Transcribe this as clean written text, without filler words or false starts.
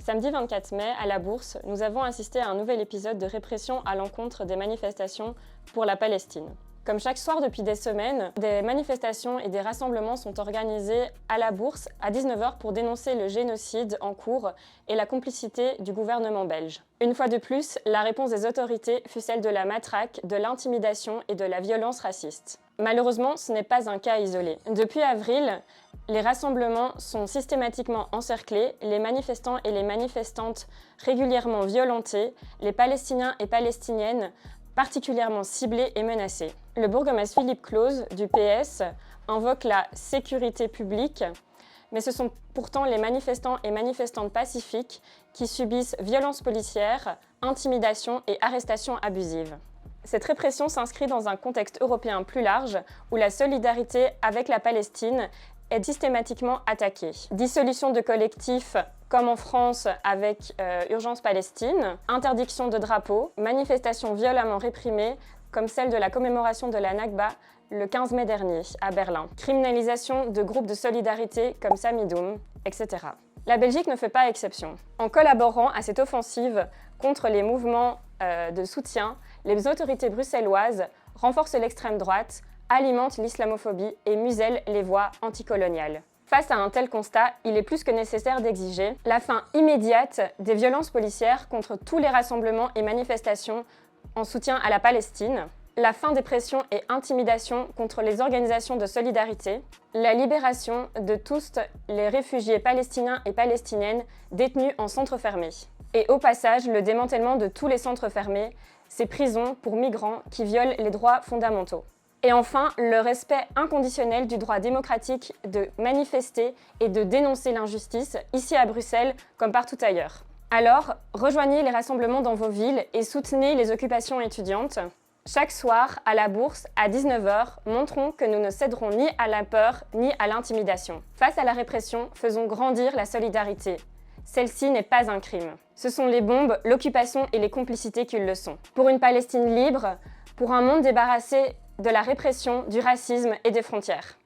Samedi 24 mai, à la Bourse, nous avons assisté à un nouvel épisode de répression à l'encontre des manifestations pour la Palestine. Comme chaque soir depuis des semaines, des manifestations et des rassemblements sont organisés à la Bourse à 19h pour dénoncer le génocide en cours et la complicité du gouvernement belge. Une fois de plus, la réponse des autorités fut celle de la matraque, de l'intimidation et de la violence raciste. Malheureusement, ce n'est pas un cas isolé. Depuis avril, les rassemblements sont systématiquement encerclés, les manifestants et les manifestantes régulièrement violentés, les Palestiniens et Palestiniennes particulièrement ciblés et menacés. Le bourgmestre Philippe Claus du PS invoque la sécurité publique, mais ce sont pourtant les manifestants et manifestantes pacifiques qui subissent violences policières, intimidations et arrestations abusives. Cette répression s'inscrit dans un contexte européen plus large où la solidarité avec la Palestine est systématiquement attaquée. Dissolution de collectifs comme en France avec Urgence Palestine, interdiction de drapeaux, manifestations violemment réprimées comme celle de la commémoration de la Nakba le 15 mai dernier à Berlin, criminalisation de groupes de solidarité comme Samidoum, etc. La Belgique ne fait pas exception. En collaborant à cette offensive contre les mouvements de soutien, les autorités bruxelloises renforcent l'extrême droite, alimentent l'islamophobie et musellent les voix anticoloniales. Face à un tel constat, il est plus que nécessaire d'exiger la fin immédiate des violences policières contre tous les rassemblements et manifestations en soutien à la Palestine, la fin des pressions et intimidations contre les organisations de solidarité, la libération de tous les réfugiés palestiniens et palestiniennes détenus en centres fermés. Et au passage, le démantèlement de tous les centres fermés, ces prisons pour migrants qui violent les droits fondamentaux. Et enfin, le respect inconditionnel du droit démocratique de manifester et de dénoncer l'injustice, ici à Bruxelles comme partout ailleurs. Alors, rejoignez les rassemblements dans vos villes et soutenez les occupations étudiantes. Chaque soir, à la Bourse, à 19h, montrons que nous ne céderons ni à la peur ni à l'intimidation. Face à la répression, faisons grandir la solidarité. Celle-ci n'est pas un crime. Ce sont les bombes, l'occupation et les complicités qui le sont. Pour une Palestine libre, pour un monde débarrassé de la répression, du racisme et des frontières.